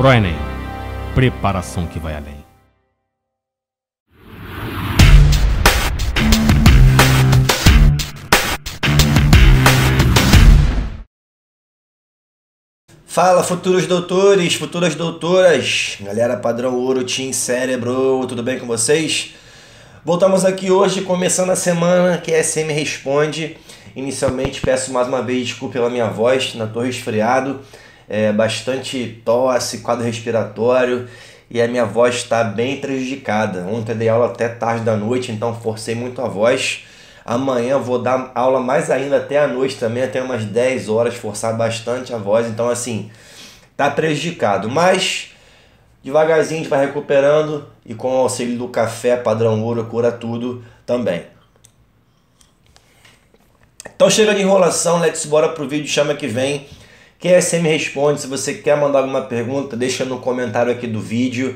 ProEnem. Preparação que vai além. Fala, futuros doutores, futuras doutoras, galera padrão ouro, Team Cérebro, tudo bem com vocês? Voltamos aqui hoje, começando a semana que a SM Responde. Inicialmente peço mais uma vez desculpa pela minha voz, ainda estou resfriado, bastante tosse, quadro respiratório e a minha voz está bem prejudicada. Ontem eu dei aula até tarde da noite, então forcei muito a voz. Amanhã eu vou dar aula mais ainda até a noite também, até umas 10 horas, forçar bastante a voz. Então assim, tá prejudicado, mas devagarzinho a gente vai recuperando e com o auxílio do café padrão ouro cura tudo também. Então chega de enrolação, let's bora pro vídeo, chama que vem. Quem é SM Responde, se você quer mandar alguma pergunta, deixa no comentário aqui do vídeo.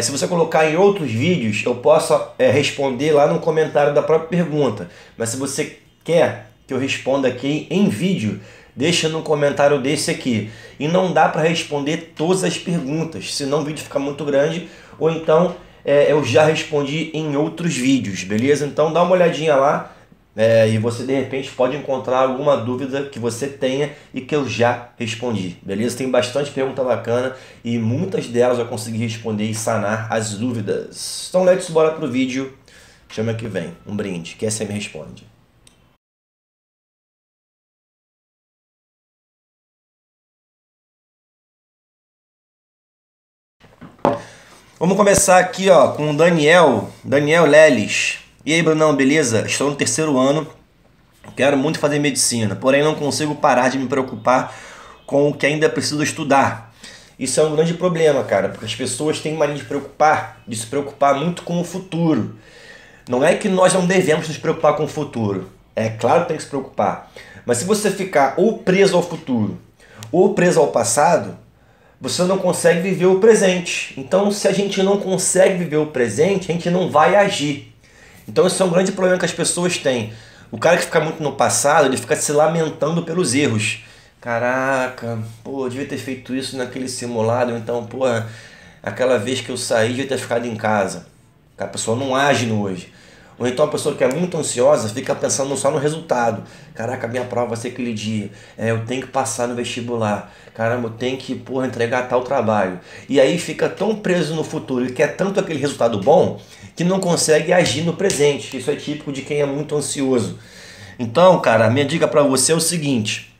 Se você colocar em outros vídeos, eu posso responder lá no comentário da própria pergunta. Mas se você quer que eu responda aqui em vídeo, deixa no comentário desse aqui. E não dá para responder todas as perguntas, senão o vídeo fica muito grande. Ou então eu já respondi em outros vídeos, beleza? Então dá uma olhadinha lá. E você de repente pode encontrar alguma dúvida que você tenha e que eu já respondi, beleza? Tem bastante pergunta bacana e muitas delas eu consegui responder e sanar as dúvidas. Então let's bora pro vídeo, chama que vem, um brinde, que SM Responde. Vamos começar aqui com o Daniel Leles. E aí, Brunão, beleza? Estou no terceiro ano, quero muito fazer medicina, porém não consigo parar de me preocupar com o que ainda preciso estudar. Isso é um grande problema, cara, porque as pessoas têm mania de se preocupar muito com o futuro. Não é que nós não devemos nos preocupar com o futuro, é claro que tem que se preocupar, mas se você ficar ou preso ao futuro ou preso ao passado, você não consegue viver o presente. Então, se a gente não consegue viver o presente, a gente não vai agir. Então esse é um grande problema que as pessoas têm. O cara que fica muito no passado, ele fica se lamentando pelos erros. Caraca, pô, eu devia ter feito isso naquele simulado, então, porra, aquela vez que eu saí, devia ter ficado em casa. A pessoa não age no hoje. Ou então a pessoa que é muito ansiosa fica pensando só no resultado. Caraca, minha prova vai ser aquele dia. Eu tenho que passar no vestibular. Caramba, eu tenho que, porra, entregar tal trabalho. E aí fica tão preso no futuro e quer tanto aquele resultado bom que não consegue agir no presente. Isso é típico de quem é muito ansioso. Então, cara, a minha dica pra você é o seguinte.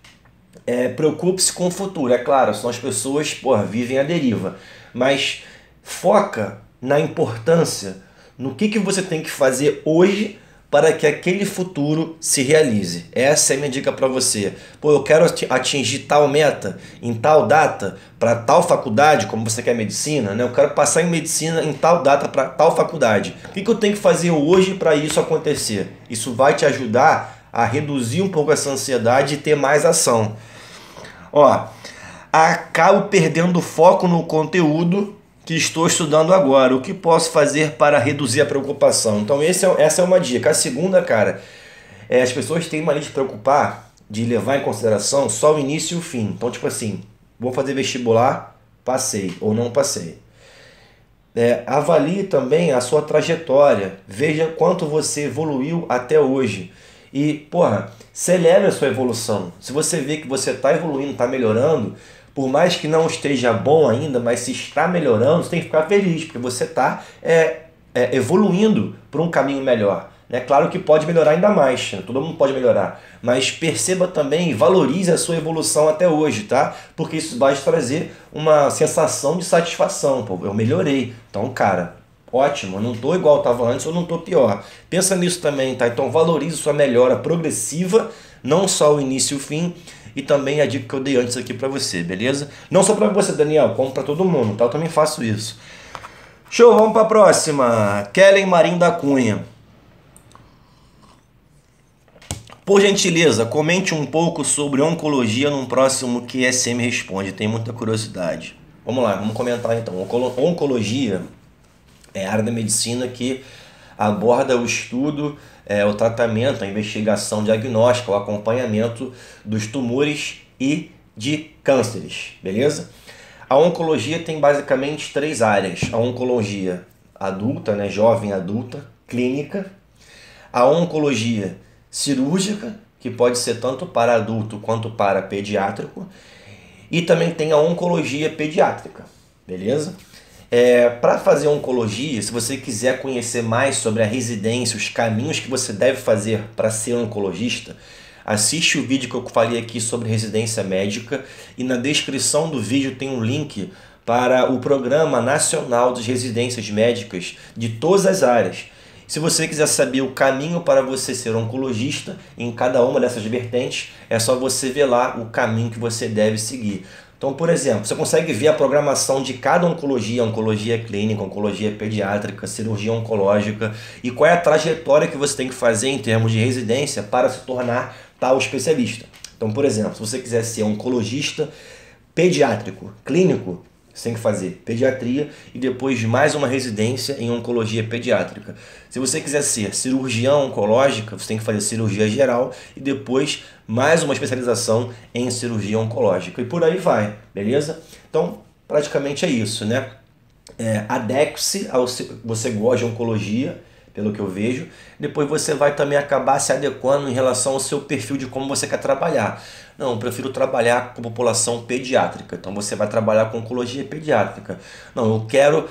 Preocupe-se com o futuro. É claro, são as pessoas, porra, vivem à deriva. Mas foca na importância, no que você tem que fazer hoje para que aquele futuro se realize. Essa é a minha dica para você. Pô, eu quero atingir tal meta em tal data para tal faculdade, como você quer medicina, né? Eu quero passar em medicina em tal data para tal faculdade. O que eu tenho que fazer hoje para isso acontecer? Isso vai te ajudar a reduzir um pouco essa ansiedade e ter mais ação. Acabo perdendo foco no conteúdo que estou estudando agora. O que posso fazer para reduzir a preocupação? Então essa é uma dica. A segunda, cara, as pessoas têm mania de se preocupar, de levar em consideração só o início e o fim. Então tipo assim, vou fazer vestibular, passei ou não passei. Avalie também a sua trajetória, veja quanto você evoluiu até hoje. E, porra, celebre a sua evolução. Se você vê que você está evoluindo, está melhorando, por mais que não esteja bom ainda, mas se está melhorando, você tem que ficar feliz, porque você está evoluindo para um caminho melhor. Claro que pode melhorar ainda mais, né? Todo mundo pode melhorar, mas perceba também e valorize a sua evolução até hoje, tá? Porque isso vai te trazer uma sensação de satisfação. Pô, eu melhorei, então, cara, ótimo, eu não estou igual eu estava antes, eu não estou pior. Pensa nisso também, tá? Então valorize sua melhora progressiva, não só o início e o fim, e também a dica que eu dei antes aqui pra você, beleza? Não só pra você, Daniel, como pra todo mundo, tá? Eu também faço isso. Show, vamos pra próxima. Kellen Marim da Cunha. Por gentileza, comente um pouco sobre oncologia num próximo que SM Responde, tem muita curiosidade. Vamos lá, vamos comentar então. Oncologia é a área da medicina que aborda o estudo, o tratamento, a investigação diagnóstica, o acompanhamento dos tumores e de cânceres, beleza? A oncologia tem basicamente 3 áreas. A oncologia adulta, né, jovem adulta, clínica. A oncologia cirúrgica, que pode ser tanto para adulto quanto para pediátrico. E também tem a oncologia pediátrica, beleza? Para fazer oncologia, se você quiser conhecer mais sobre a residência, os caminhos que você deve fazer para ser oncologista, assiste o vídeo que eu falei aqui sobre residência médica e na descrição do vídeo tem um link para o Programa Nacional de Residências Médicas de todas as áreas. Se você quiser saber o caminho para você ser oncologista em cada uma dessas vertentes, é só você ver lá o caminho que você deve seguir. Então, por exemplo, você consegue ver a programação de cada oncologia, oncologia clínica, oncologia pediátrica, cirurgia oncológica e qual é a trajetória que você tem que fazer em termos de residência para se tornar tal especialista. Então, por exemplo, se você quiser ser oncologista pediátrico, clínico, você tem que fazer pediatria e depois mais uma residência em oncologia pediátrica. Se você quiser ser cirurgião oncológica, você tem que fazer cirurgia geral e depois mais uma especialização em cirurgia oncológica. E por aí vai, beleza? Então, praticamente é isso, né? Adeque-se ao você gosta de oncologia, pelo que eu vejo, depois você vai também acabar se adequando em relação ao seu perfil de como você quer trabalhar. Não, eu prefiro trabalhar com população pediátrica, então você vai trabalhar com oncologia pediátrica. Não, eu quero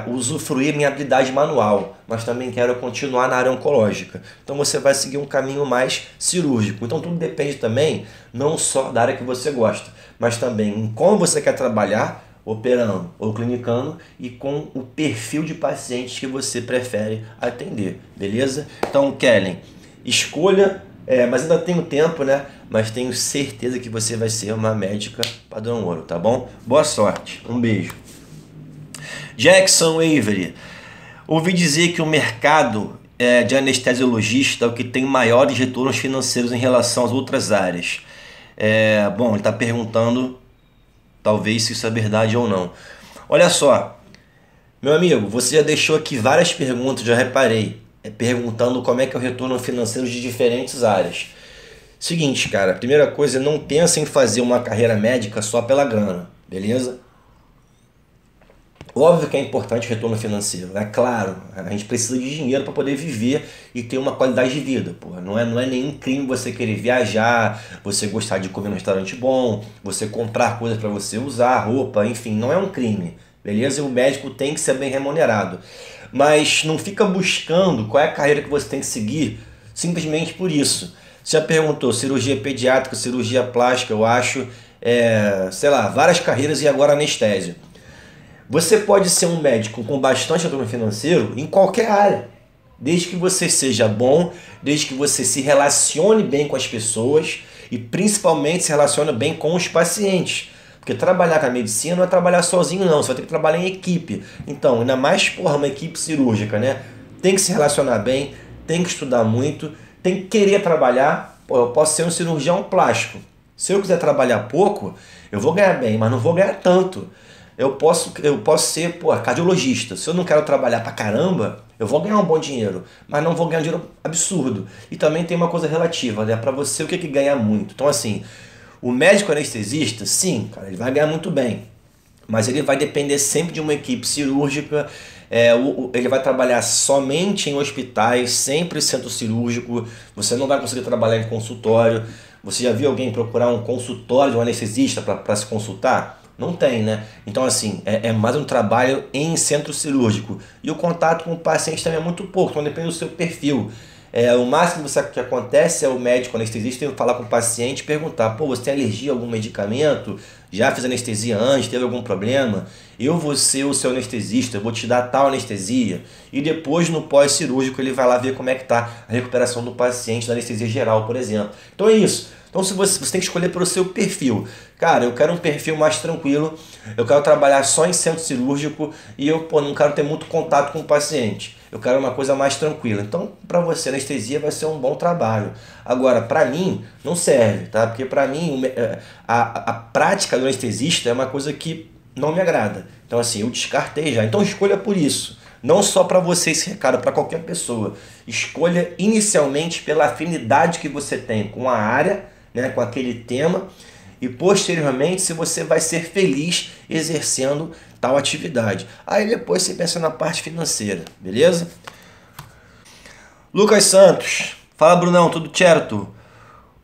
usufruir minha habilidade manual, mas também quero continuar na área oncológica. Então você vai seguir um caminho mais cirúrgico. Então tudo depende também, não só da área que você gosta, mas também em como você quer trabalhar, operando ou clinicando e com o perfil de pacientes que você prefere atender, beleza? Então, Kellen, escolha, mas ainda tenho tempo, né? Mas tenho certeza que você vai ser uma médica padrão ouro, tá bom? Boa sorte, um beijo. Jackson Avery, ouvi dizer que o mercado de anestesiologista é o que tem maiores retornos financeiros em relação às outras áreas. Bom, ele está perguntando talvez se isso é verdade ou não. Olha só, meu amigo, você já deixou aqui várias perguntas, já reparei, perguntando como é que é o retorno financeiro de diferentes áreas. Seguinte, cara, a primeira coisa, não pensa em fazer uma carreira médica só pela grana, beleza? Óbvio que é importante o retorno financeiro, é claro, a gente precisa de dinheiro para poder viver e ter uma qualidade de vida, porra. Não é nenhum crime você querer viajar, você gostar de comer num restaurante bom, você comprar coisas para você usar, roupa, enfim, não é um crime, beleza? E o médico tem que ser bem remunerado, mas não fica buscando qual é a carreira que você tem que seguir simplesmente por isso. Você já perguntou, cirurgia pediátrica, cirurgia plástica, eu acho, sei lá, várias carreiras e agora anestésio. Você pode ser um médico com bastante retorno financeiro em qualquer área, desde que você seja bom, desde que você se relacione bem com as pessoas e principalmente se relacione bem com os pacientes. Porque trabalhar com a medicina não é trabalhar sozinho não, você vai ter que trabalhar em equipe. Então, ainda mais, porra, uma equipe cirúrgica, né? Tem que se relacionar bem, tem que estudar muito, tem que querer trabalhar. Pô, eu posso ser um cirurgião plástico. Se eu quiser trabalhar pouco, eu vou ganhar bem, mas não vou ganhar tanto. Eu posso ser, cardiologista. Se eu não quero trabalhar pra caramba, eu vou ganhar um bom dinheiro, mas não vou ganhar um dinheiro absurdo. E também tem uma coisa relativa, né? Pra você, o que ganha muito? Então, assim, o médico anestesista, sim, cara, ele vai ganhar muito bem, mas ele vai depender sempre de uma equipe cirúrgica, ele vai trabalhar somente em hospitais, sempre centro cirúrgico, você não vai conseguir trabalhar em consultório. Você já viu alguém procurar um consultório de um anestesista para se consultar? Não tem, né? Então, assim, é mais um trabalho em centro cirúrgico. E o contato com o paciente também é muito pouco, então depende do seu perfil. O máximo que acontece é o médico anestesista tem que falar com o paciente e perguntar: pô, você tem alergia a algum medicamento? Já fez anestesia antes? Teve algum problema? Eu vou ser o seu anestesista, eu vou te dar tal anestesia. E depois, no pós-cirúrgico, ele vai lá ver como é que está a recuperação do paciente da anestesia geral, por exemplo. Então é isso. Então se você tem que escolher pelo seu perfil. Cara, eu quero um perfil mais tranquilo, eu quero trabalhar só em centro cirúrgico e eu não quero ter muito contato com o paciente. Eu quero uma coisa mais tranquila. Então, para você, anestesia vai ser um bom trabalho. Agora, para mim, não serve, tá? Porque para mim, a prática do anestesista é uma coisa que não me agrada. Então, assim, eu descartei já. Então, escolha por isso. Não só para você esse recado, para qualquer pessoa. Escolha inicialmente pela afinidade que você tem com a área, né, com aquele tema, e posteriormente se você vai ser feliz exercendo tal atividade. Aí depois você pensa na parte financeira, beleza? Lucas Santos, fala Brunão, tudo certo?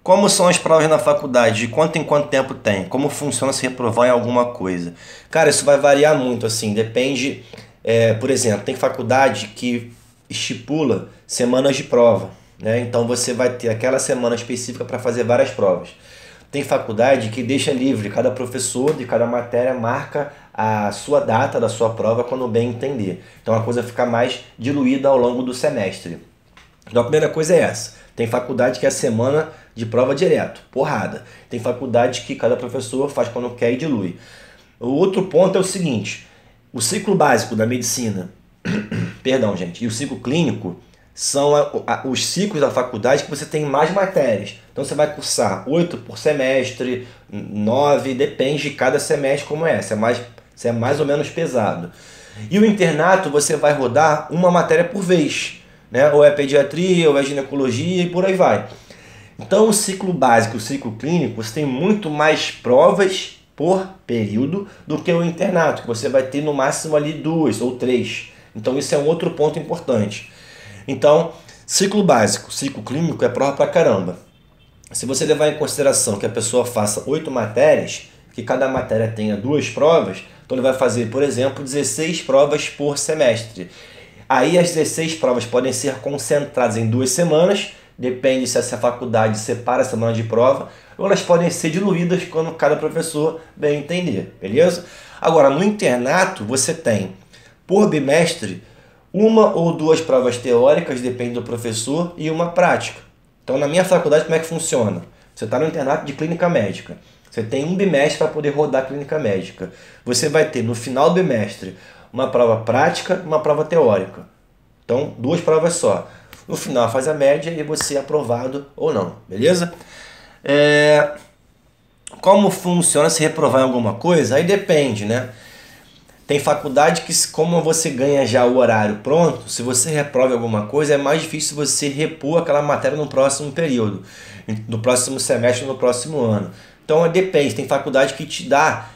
Como são as provas na faculdade? De quanto em quanto tempo tem? Como funciona se reprovar em alguma coisa? Cara, isso vai variar muito, assim, depende, por exemplo, tem faculdade que estipula semanas de prova, né? Então você vai ter aquela semana específica para fazer várias provas. Tem faculdade que deixa livre, cada professor de cada matéria marca a sua data da sua prova quando bem entender. Então a coisa fica mais diluída ao longo do semestre. Então a primeira coisa é essa. Tem faculdade que é semana de prova direto, porrada. Tem faculdade que cada professor faz quando quer e dilui. O outro ponto é o seguinte, o ciclo básico da medicina, perdão gente, e o ciclo clínico são os ciclos da faculdade que você tem mais matérias. Então você vai cursar 8 por semestre, 9, depende de cada semestre como é, se é mais ou menos pesado. E o internato você vai rodar uma matéria por vez, né? Ou é pediatria, ou é ginecologia e por aí vai. Então o ciclo básico, o ciclo clínico, você tem muito mais provas por período do que o internato, que você vai ter no máximo ali 2 ou 3. Então isso é um outro ponto importante. Então, ciclo básico, ciclo clínico é prova pra caramba. Se você levar em consideração que a pessoa faça 8 matérias, que cada matéria tenha 2 provas, então ele vai fazer, por exemplo, 16 provas por semestre. Aí as 16 provas podem ser concentradas em 2 semanas, depende se essa faculdade separa a semana de prova, ou elas podem ser diluídas quando cada professor bem entender, beleza? Agora, no internato, você tem, por bimestre, 1 ou 2 provas teóricas, depende do professor, e uma prática. Então, na minha faculdade, como é que funciona? Você está no internato de clínica médica. Você tem um bimestre para poder rodar a clínica médica. Você vai ter, no final do bimestre, uma prova prática e uma prova teórica. Então, 2 provas só. No final, faz a média e você é aprovado ou não, beleza? Como funciona se reprovar em alguma coisa? Aí depende, né? Tem faculdade que, como você ganha já o horário pronto, se você reprova alguma coisa, é mais difícil você repor aquela matéria no próximo período, no próximo semestre, no próximo ano. Então depende, tem faculdade que te dá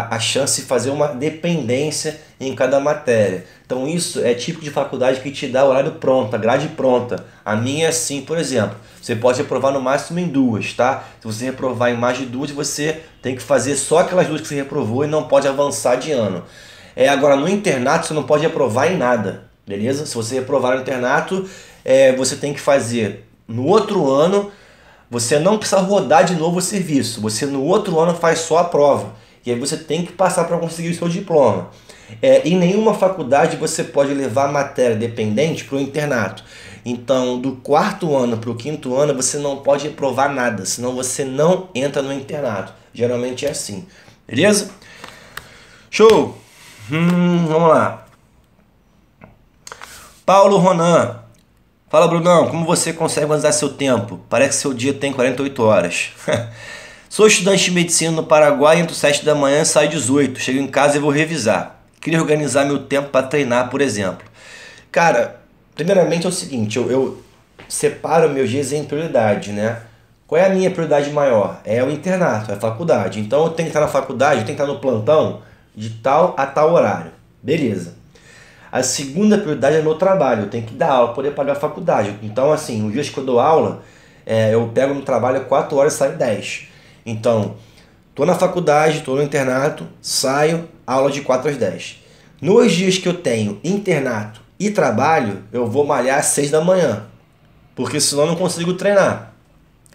a chance de fazer uma dependência em cada matéria. Então isso é típico de faculdade que te dá o horário pronto, a grade pronta. A minha é assim, por exemplo, você pode reprovar no máximo em 2, tá? Se você reprovar em mais de 2, você tem que fazer só aquelas 2 que você reprovou e não pode avançar de ano. Agora no internato você não pode reprovar em nada, beleza? Se você reprovar no internato, você tem que fazer no outro ano, você não precisa rodar de novo o serviço, você no outro ano faz só a prova. E aí você tem que passar para conseguir o seu diploma. Em nenhuma faculdade você pode levar matéria dependente para o internato. Então, do 4º ano para o 5º ano, você não pode reprovar nada, senão você não entra no internato. Geralmente é assim. Beleza? Show! Vamos lá. Paulo Ronan. Fala, Brunão, como você consegue organizar seu tempo? Parece que seu dia tem 48 horas. Sou estudante de medicina no Paraguai, entro 7 da manhã e saio 18. Chego em casa e vou revisar. Queria organizar meu tempo para treinar, por exemplo. Cara, primeiramente é o seguinte, eu separo meus dias em prioridade, né? Qual é a minha prioridade maior? É o internato, é a faculdade. Então eu tenho que estar na faculdade, eu tenho que estar no plantão de tal a tal horário. Beleza. A segunda prioridade é meu trabalho, eu tenho que dar aula para poder pagar a faculdade. Então assim, os dias que eu dou aula, eu pego no trabalho 4 horas e saio 10. Então, tô na faculdade, tô no internato, saio, aula de 4 às 10. Nos dias que eu tenho internato e trabalho, eu vou malhar às 6 da manhã, porque senão eu não consigo treinar.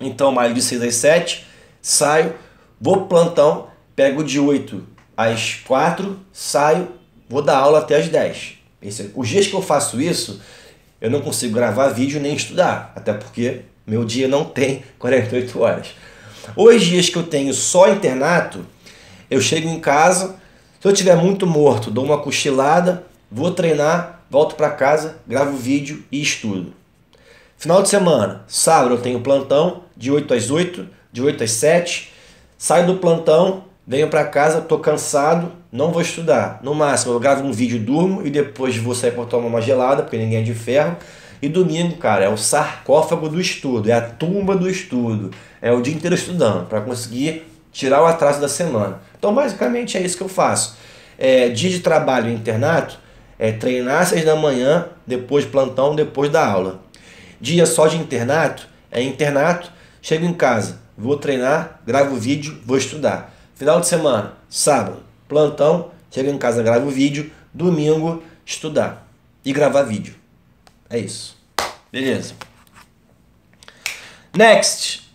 Então, malho de 6 às 7, saio, vou pro plantão, pego de 8 às 4, saio, vou dar aula até às 10. Os dias que eu faço isso, eu não consigo gravar vídeo nem estudar, até porque meu dia não tem 48 horas. Os dias que eu tenho só internato, eu chego em casa, se eu estiver muito morto, dou uma cochilada, vou treinar, volto para casa, gravo vídeo e estudo. Final de semana, sábado eu tenho plantão, de 8 às 8, de 8 às 7, saio do plantão, venho para casa, tô cansado, não vou estudar. No máximo eu gravo um vídeo, durmo e depois vou sair para tomar uma gelada, porque ninguém é de ferro. E domingo, cara, é o sarcófago do estudo, é a tumba do estudo. É o dia inteiro estudando, para conseguir tirar o atraso da semana. Então basicamente é isso que eu faço. Dia de trabalho e internato é treinar às 6 da manhã, depois plantão, depois da aula. Dia só de internato é internato, chego em casa, vou treinar, gravo vídeo, vou estudar. Final de semana, sábado, plantão, chego em casa, gravo vídeo, domingo, estudar e gravar vídeo. É isso. Beleza. Next.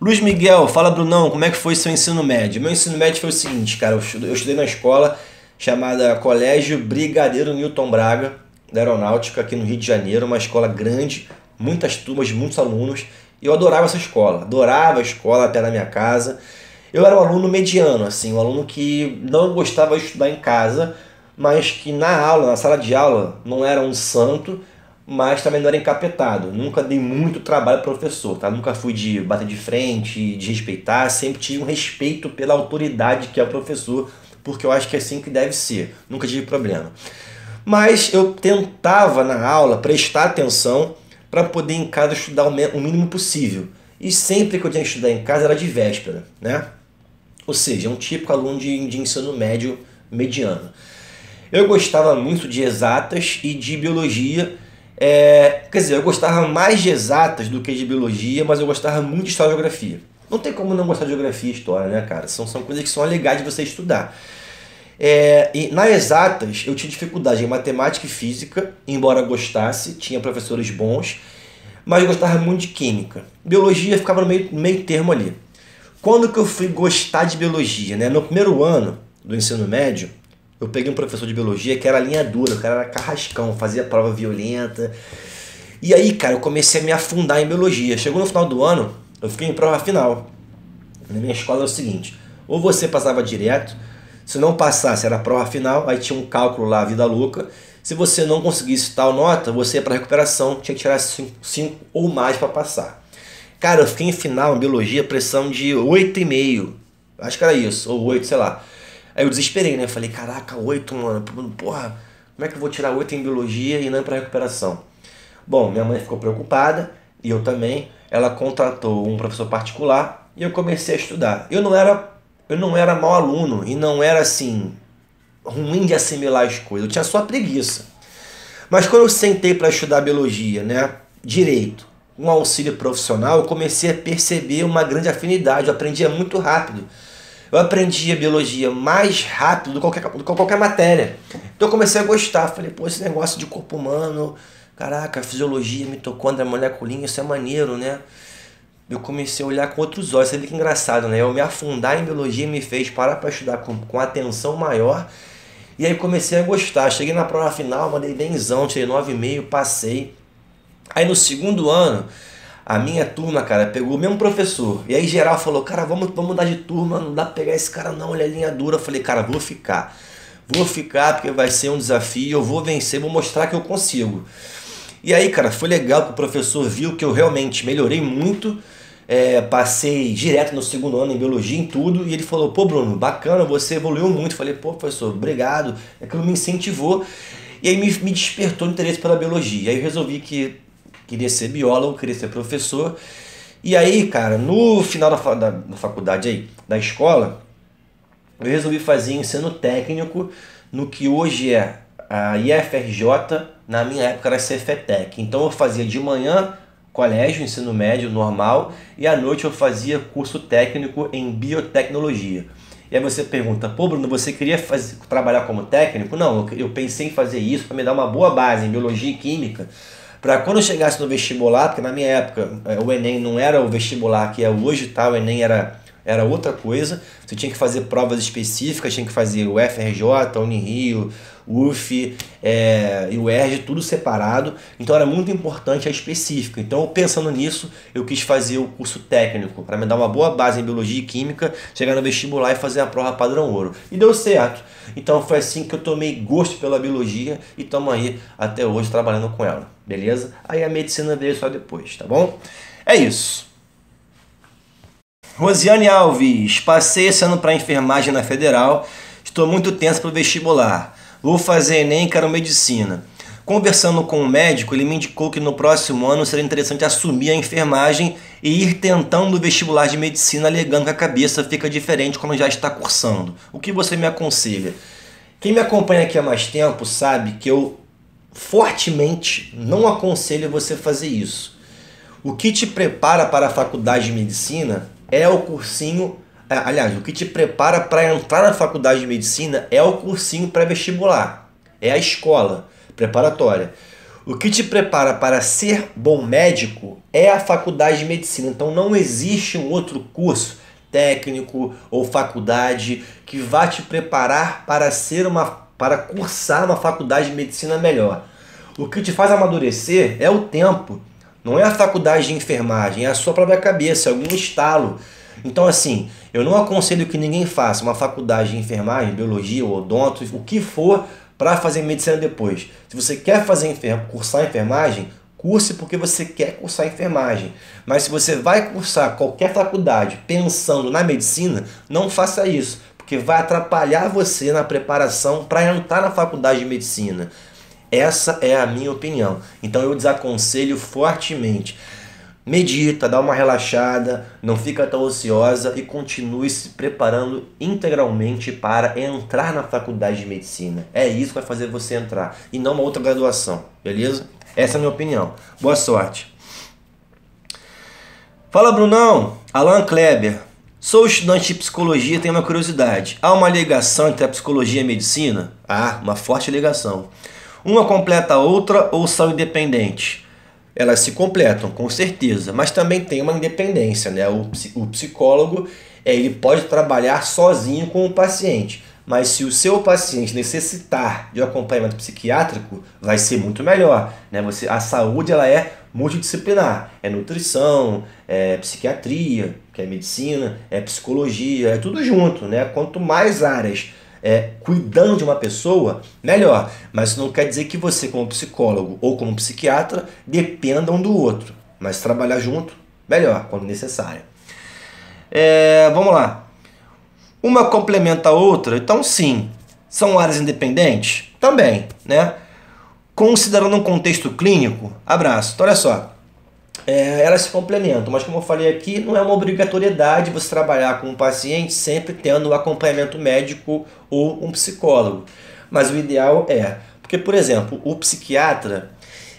Luiz Miguel, fala Brunão, como é que foi seu ensino médio? Meu ensino médio foi o seguinte, cara, eu estudei na escola chamada Colégio Brigadeiro Newton Braga, da Aeronáutica, aqui no Rio de Janeiro, uma escola grande, muitas turmas, muitos alunos. Eu adorava essa escola, adorava a escola até na minha casa. Eu era um aluno mediano, assim, um aluno que não gostava de estudar em casa, mas que na aula, na sala de aula, não era um santo, mas também não era encapetado. Nunca dei muito trabalho para professor, tá? Nunca fui de bater de frente, de respeitar, sempre tive um respeito pela autoridade que é o professor, porque eu acho que é assim que deve ser, nunca tive problema. Mas eu tentava na aula prestar atenção para poder em casa estudar o mínimo possível. E sempre que eu tinha que estudar em casa era de véspera, né? Ou seja, um típico aluno de ensino médio mediano. Eu gostava muito de exatas e de biologia. Quer dizer, eu gostava mais de exatas do que de biologia, mas eu gostava muito de história e geografia. Não tem como não gostar de geografia e história, né, cara? São coisas que são legais de você estudar. E nas exatas eu tinha dificuldade em matemática e física, embora gostasse, tinha professores bons, mas eu gostava muito de química. Biologia ficava no meio termo ali. Quando que eu fui gostar de biologia, né? No primeiro ano do ensino médio, eu peguei um professor de biologia que era linha dura, o cara era carrascão, fazia prova violenta. E aí, cara, eu comecei a me afundar em biologia. Chegou no final do ano, eu fiquei em prova final. Na minha escola era o seguinte, ou você passava direto, se não passasse era a prova final, aí tinha um cálculo lá, vida louca. Se você não conseguisse tal nota, você ia para recuperação, tinha que tirar 5 ou mais para passar. Cara, eu fiquei em final, em biologia, pressão de 8,5. Acho que era isso, ou 8, sei lá. Aí eu desesperei, né? Falei, caraca, 8, mano. Porra, como é que eu vou tirar 8 em biologia e não ir pra recuperação? Bom, minha mãe ficou preocupada, e eu também. Ela contratou um professor particular e eu comecei a estudar. Eu não era mau aluno e não era, assim, ruim de assimilar as coisas. Eu tinha só preguiça. Mas quando eu sentei para estudar biologia, né? Direito, um auxílio profissional, eu comecei a perceber uma grande afinidade, eu aprendia muito rápido. Eu aprendia biologia mais rápido do que qualquer matéria. Então eu comecei a gostar, falei, pô, esse negócio de corpo humano, caraca, fisiologia, mitocôndria, moleculinha, isso é maneiro, né? Eu comecei a olhar com outros olhos, você vê que engraçado, né? Eu me afundar em biologia me fez parar para estudar com atenção maior, e aí comecei a gostar. Cheguei na prova final, mandei benzão, tirei 9,5, passei. Aí no segundo ano, a minha turma, cara, pegou o mesmo professor. E aí geral falou, cara, vamos mudar de turma, não dá pra pegar esse cara não, ele é linha dura. Eu falei, cara, vou ficar. Vou ficar porque vai ser um desafio, eu vou vencer, vou mostrar que eu consigo. E aí, cara, foi legal que o professor viu que eu realmente melhorei muito. Passei direto no segundo ano em biologia, em tudo. E ele falou, pô, Bruno, bacana, você evoluiu muito. Eu falei, pô, professor, obrigado. Aquilo me incentivou. E aí me despertou o interesse pela biologia. Aí eu resolvi que queria ser biólogo, queria ser professor. E aí, cara, no final da faculdade aí, da escola, eu resolvi fazer ensino técnico no que hoje é a IFRJ, na minha época era a Cefetec. Então eu fazia de manhã colégio, ensino médio normal, e à noite eu fazia curso técnico em biotecnologia. E aí você pergunta, pô Bruno, você queria trabalhar como técnico? Não, eu pensei em fazer isso para me dar uma boa base em biologia e química, para quando eu chegasse no vestibular, porque na minha época o Enem não era o vestibular que é hoje, tá? O Enem era outra coisa, você tinha que fazer provas específicas, tinha que fazer o FRJ, Unirio, UF e o ERJ, tudo separado, então era muito importante a específica. Então pensando nisso, eu quis fazer o curso técnico, para me dar uma boa base em biologia e química, chegar no vestibular e fazer a prova padrão ouro. E deu certo. Então foi assim que eu tomei gosto pela biologia e estamos aí até hoje trabalhando com ela, beleza? Aí a medicina veio só depois, tá bom? É isso. Rosiane Alves, passei esse ano para enfermagem na Federal, estou muito tenso para o vestibular. Vou fazer Enem, quero medicina. Conversando com o médico, ele me indicou que no próximo ano seria interessante assumir a enfermagem e ir tentando o vestibular de medicina, alegando que a cabeça fica diferente quando já está cursando. O que você me aconselha? Quem me acompanha aqui há mais tempo sabe que eu fortemente não aconselho você fazer isso. O que te prepara para a faculdade de medicina é o cursinho... Aliás, o que te prepara para entrar na faculdade de medicina é o cursinho pré-vestibular. É a escola preparatória. O que te prepara para ser bom médico é a faculdade de medicina. Então não existe um outro curso técnico ou faculdade que vá te preparar para cursar uma faculdade de medicina melhor. O que te faz amadurecer é o tempo. Não é a faculdade de enfermagem, é a sua própria cabeça, é algum estalo. Então assim, eu não aconselho que ninguém faça uma faculdade de enfermagem, biologia ou odonto, o que for, para fazer medicina depois. Se você quer cursar enfermagem, curse porque você quer cursar enfermagem. Mas se você vai cursar qualquer faculdade pensando na medicina, não faça isso, porque vai atrapalhar você na preparação para entrar na faculdade de medicina. Essa é a minha opinião. Então eu desaconselho fortemente. Medita, dá uma relaxada, não fica tão ociosa e continue se preparando integralmente para entrar na faculdade de medicina. É isso que vai fazer você entrar e não uma outra graduação, beleza? Essa é a minha opinião. Boa sorte. Fala, Brunão. Alan Kleber. Sou estudante de psicologia e tenho uma curiosidade. Há uma ligação entre a psicologia e a medicina? Há, uma forte ligação. Uma completa a outra ou são independentes? Elas se completam, com certeza, mas também tem uma independência, né? O psicólogo, ele pode trabalhar sozinho com o paciente, mas se o seu paciente necessitar de um acompanhamento psiquiátrico, vai ser muito melhor, né? A saúde, ela é multidisciplinar, é nutrição, é psiquiatria, que é medicina, é psicologia, é tudo junto, né? Quanto mais áreas cuidando de uma pessoa, melhor. Mas isso não quer dizer que você, como psicólogo ou como psiquiatra, dependam do outro. Mas trabalhar junto, melhor, quando necessário. Vamos lá. Uma complementa a outra, então sim. São áreas independentes? Também, né? Considerando um contexto clínico, abraço. Então, olha só. Elas se complementam, mas como eu falei aqui, não é uma obrigatoriedade você trabalhar com um paciente sempre tendo um acompanhamento médico ou um psicólogo. Mas o ideal porque, por exemplo, o psiquiatra,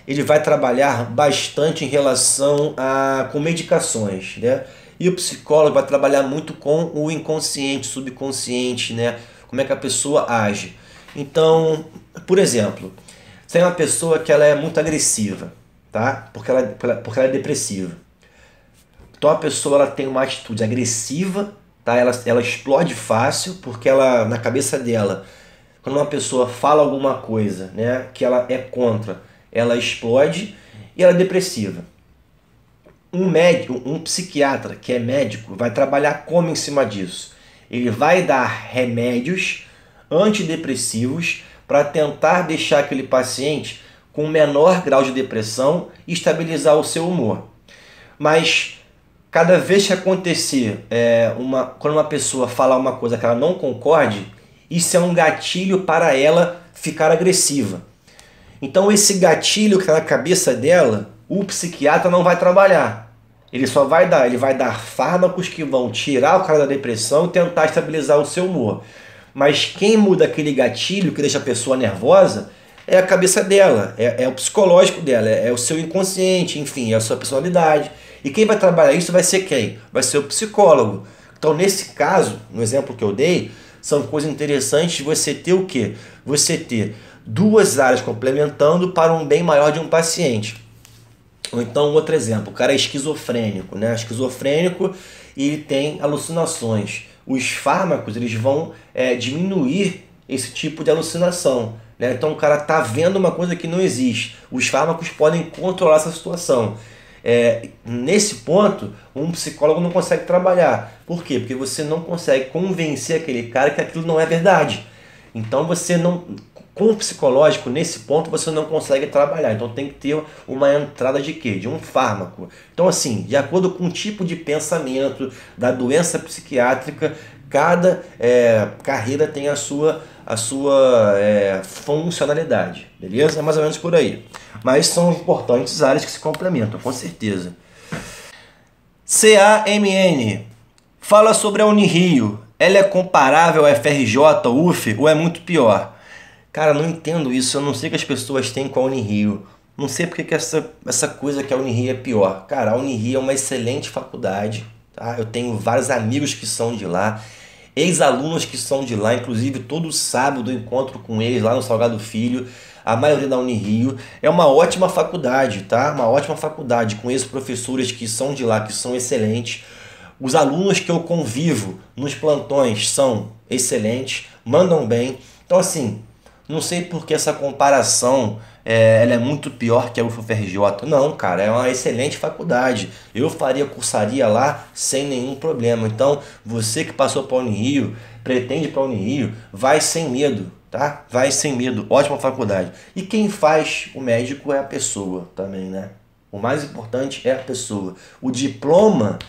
ele vai trabalhar bastante em relação com medicações, né? E o psicólogo vai trabalhar muito com o inconsciente, subconsciente, né? Como é que a pessoa age. Então, por exemplo, se é uma pessoa que ela é muito agressiva, tá? Porque ela é depressiva. Então a pessoa ela tem uma atitude agressiva, tá? Ela explode fácil, porque na cabeça dela, quando uma pessoa fala alguma coisa, né, que ela é contra, ela explode e ela é depressiva. Um psiquiatra que é médico vai trabalhar como em cima disso? Ele vai dar remédios antidepressivos para tentar deixar aquele paciente com um menor grau de depressão e estabilizar o seu humor. Mas cada vez que acontecer, quando uma pessoa falar uma coisa que ela não concorde, isso é um gatilho para ela ficar agressiva. Então esse gatilho que está na cabeça dela, o psiquiatra não vai trabalhar. Ele vai dar fármacos que vão tirar o cara da depressão e tentar estabilizar o seu humor. Mas quem muda aquele gatilho que deixa a pessoa nervosa é a cabeça dela, é o psicológico dela, é o seu inconsciente, enfim, é a sua personalidade. E quem vai trabalhar isso vai ser quem? Vai ser o psicólogo. Então, nesse caso, no exemplo que eu dei, são coisas interessantes de você ter o quê? Você ter duas áreas complementando para um bem maior de um paciente. Ou então, outro exemplo, o cara é esquizofrênico, né? Esquizofrênico e ele tem alucinações. Os fármacos, eles vão diminuir esse tipo de alucinação. Então o cara está vendo uma coisa que não existe. Os fármacos podem controlar essa situação. Nesse ponto, um psicólogo não consegue trabalhar. Por quê? Porque você não consegue convencer aquele cara que aquilo não é verdade. Então você não... Com o psicológico, nesse ponto, você não consegue trabalhar. Então tem que ter uma entrada de quê? De um fármaco. Então assim, de acordo com o tipo de pensamento da doença psiquiátrica, Cada carreira tem a sua funcionalidade, beleza? É mais ou menos por aí. Mas são importantes áreas que se complementam, com certeza. CAMN fala sobre a Unirio. Ela é comparável à FRJ, UF ou é muito pior? Cara, não entendo isso. Eu não sei o que as pessoas têm com a Unirio. Não sei porque que essa coisa que a Unirio é pior. Cara, a Unirio é uma excelente faculdade, tá? Eu tenho vários amigos que são de lá, ex-alunos que são de lá, inclusive todo sábado eu encontro com eles lá no Salgado Filho. A maioria da Unirio é uma ótima faculdade, tá? Uma ótima faculdade, com ex-professores que são de lá, que são excelentes. Os alunos que eu convivo nos plantões são excelentes, mandam bem. Então assim, não sei por que essa comparação ela é muito pior que a UFRJ. Não, cara, é uma excelente faculdade. Eu cursaria lá sem nenhum problema. Então, você que passou para a Unirio, pretende para a Unirio, vai sem medo, tá? Vai sem medo. Ótima faculdade. E quem faz o médico é a pessoa também, né? O mais importante é a pessoa. O diploma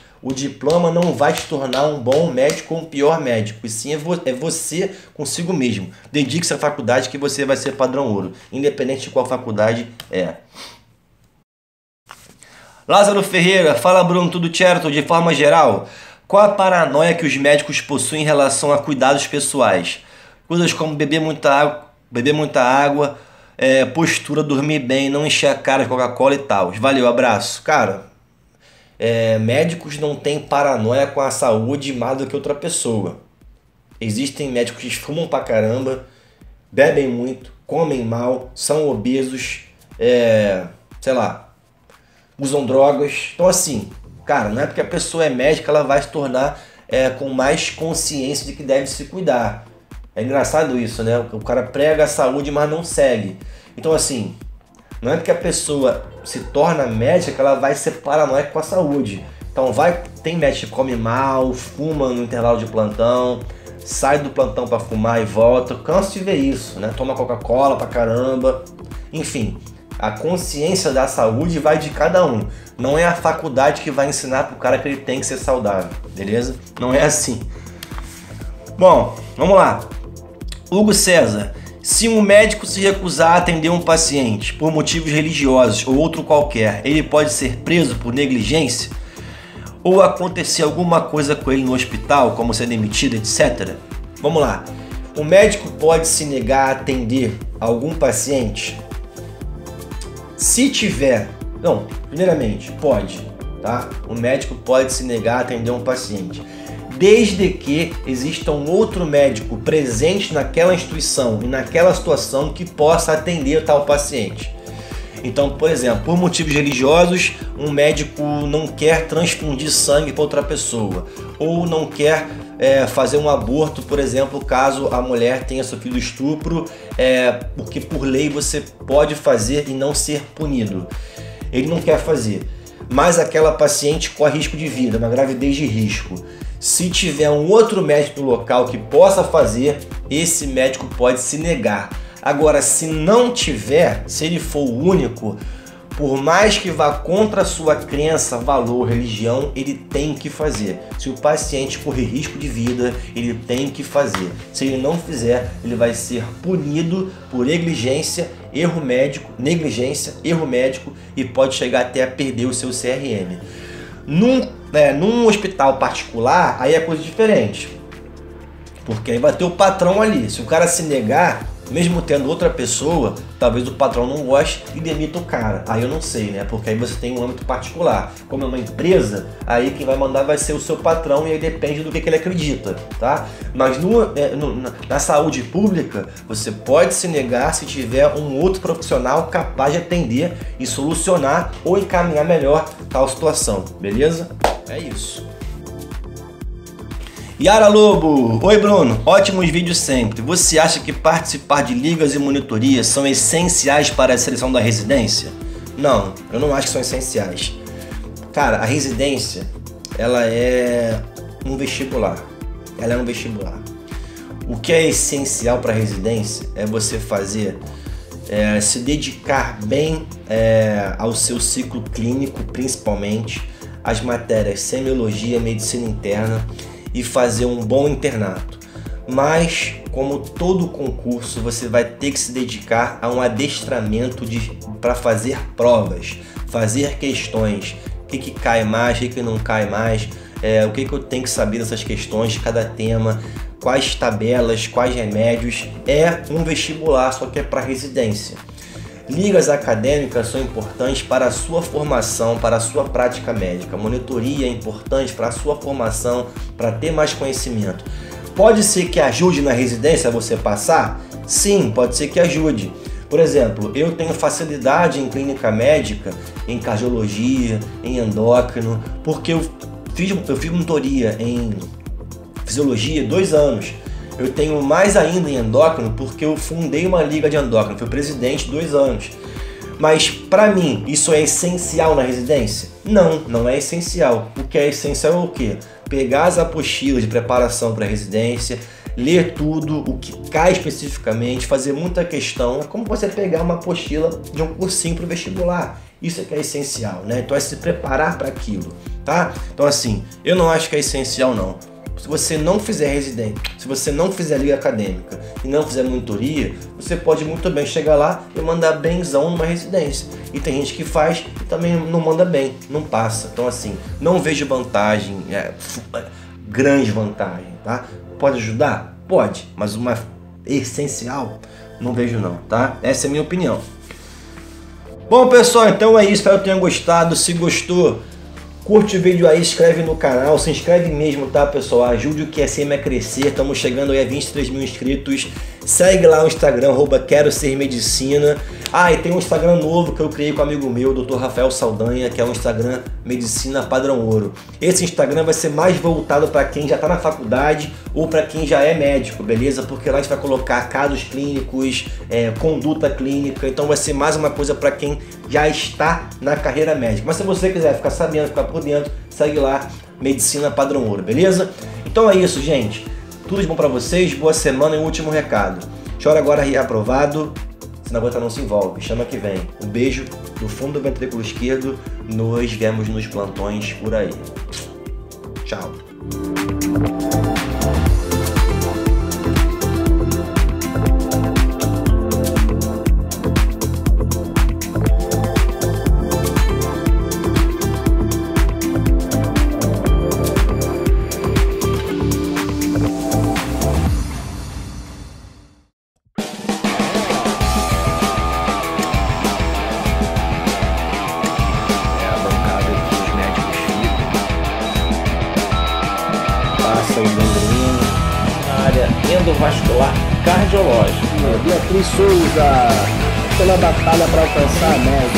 não vai te tornar um bom médico ou um pior médico, e sim é você consigo mesmo. Dedique-se à faculdade que você vai ser padrão ouro, independente de qual faculdade é. Lázaro Ferreira, fala Bruno, tudo certo? De forma geral, qual a paranoia que os médicos possuem em relação a cuidados pessoais? Coisas como beber muita água, postura, dormir bem, não encher a cara de Coca-Cola e tal. Valeu, abraço. Cara, médicos não têm paranoia com a saúde mais do que outra pessoa. Existem médicos que fumam pra caramba, bebem muito, comem mal, são obesos, sei lá, usam drogas. Então assim, cara, não é porque a pessoa é médica ela vai se tornar com mais consciência de que deve se cuidar. É engraçado isso, né? O cara prega a saúde, mas não segue. Então assim, não é porque a pessoa se torna médica que ela vai ser paranoica com a saúde. Então tem médico que come mal, fuma no intervalo de plantão, sai do plantão para fumar e volta. Eu canso de ver isso, né? Toma Coca-Cola pra caramba. Enfim, a consciência da saúde vai de cada um. Não é a faculdade que vai ensinar pro cara que ele tem que ser saudável, beleza? Não é assim. Bom, vamos lá. Hugo César. Se um médico se recusar a atender um paciente por motivos religiosos ou outro qualquer, ele pode ser preso por negligência? Ou acontecer alguma coisa com ele no hospital, como ser demitido, etc? Vamos lá. O médico pode se negar a atender algum paciente? Se tiver... Não, primeiramente, pode, tá? O médico pode se negar a atender um paciente, desde que exista um outro médico presente naquela instituição e naquela situação que possa atender tal paciente. Então, por exemplo, por motivos religiosos, um médico não quer transfundir sangue para outra pessoa, ou não quer fazer um aborto, por exemplo, caso a mulher tenha sofrido estupro, porque por lei você pode fazer e não ser punido. Ele não quer fazer, mas aquela paciente corre risco de vida, uma gravidez de risco. Se tiver um outro médico no local que possa fazer, esse médico pode se negar. Agora, se não tiver, se ele for o único, por mais que vá contra a sua crença, valor, religião, ele tem que fazer. Se o paciente correr risco de vida, ele tem que fazer. Se ele não fizer, ele vai ser punido por negligência, erro médico e pode chegar até a perder o seu CRM. Num hospital particular, aí é coisa diferente, porque aí vai ter o patrão ali. Se o cara se negar, mesmo tendo outra pessoa, talvez o patrão não goste e demita o cara. Aí eu não sei, né? Porque aí você tem um âmbito particular. Como é uma empresa, aí quem vai mandar vai ser o seu patrão e aí depende do que ele acredita, tá? Mas na saúde pública, você pode se negar se tiver um outro profissional capaz de atender e solucionar ou encaminhar melhor tal situação, beleza? É isso. Yara Lobo, oi Bruno, ótimos vídeos sempre. Você acha que participar de ligas e monitorias são essenciais para a seleção da residência? Não, eu não acho que são essenciais. Cara, a residência, ela é um vestibular. Ela é um vestibular. O que é essencial para a residência é você se dedicar bem ao seu ciclo clínico, principalmente as matérias semiologia, medicina interna, e fazer um bom internato. Mas, como todo concurso, você vai ter que se dedicar a um adestramento para fazer provas, fazer questões, o que cai mais, o que não cai mais, o que eu tenho que saber dessas questões de cada tema, quais tabelas, quais remédios. É um vestibular, só que é para residência. Ligas acadêmicas são importantes para a sua formação, para a sua prática médica. Monitoria é importante para a sua formação, para ter mais conhecimento. Pode ser que ajude na residência você passar? Sim, pode ser que ajude. Por exemplo, eu tenho facilidade em clínica médica, em cardiologia, em endócrino, porque eu fiz monitoria em fisiologia 2 anos. Eu tenho mais ainda em endócrino porque eu fundei uma liga de endócrino, fui presidente 2 anos. Mas para mim, isso é essencial na residência? Não, não é essencial. O que é essencial é o quê? Pegar as apostilas de preparação para a residência, ler tudo, o que cai especificamente, fazer muita questão. É como você pegar uma apostila de um cursinho para o vestibular. Isso é que é essencial, né? Então é se preparar para aquilo, tá? Então assim, eu não acho que é essencial não. Se você não fizer residência, se você não fizer liga acadêmica e não fizer monitoria, você pode muito bem chegar lá e mandar benzão numa residência. E tem gente que faz e também não manda bem, não passa. Então assim, não vejo vantagem, grande vantagem, tá? Pode ajudar? Pode, mas uma essencial não vejo não, tá? Essa é a minha opinião. Bom pessoal, então é isso, espero que tenham gostado. Se gostou, curte o vídeo aí, inscreve no canal, se inscreve mesmo, tá pessoal? Ajude o QSM a crescer, estamos chegando aí a 23 mil inscritos. Segue lá o Instagram, @quero ser medicina. Ah, e tem um Instagram novo que eu criei com um amigo meu, Dr. Rafael Saldanha, que é o Instagram Medicina Padrão Ouro. Esse Instagram vai ser mais voltado para quem já está na faculdade ou para quem já é médico, beleza? Porque lá a gente vai colocar casos clínicos, conduta clínica, então vai ser mais uma coisa para quem já está na carreira médica. Mas se você quiser ficar sabendo, ficar por dentro, segue lá, Medicina Padrão Ouro, beleza? Então é isso, gente. Tudo de bom para vocês, boa semana e um último recado. Chora agora reaprovado, se não aguenta não se envolve, chama que vem. Um beijo do fundo do ventrículo esquerdo, nos vemos nos plantões por aí. Tchau. Endovascular cardiológico. Beatriz Souza, pela batalha para alcançar a média.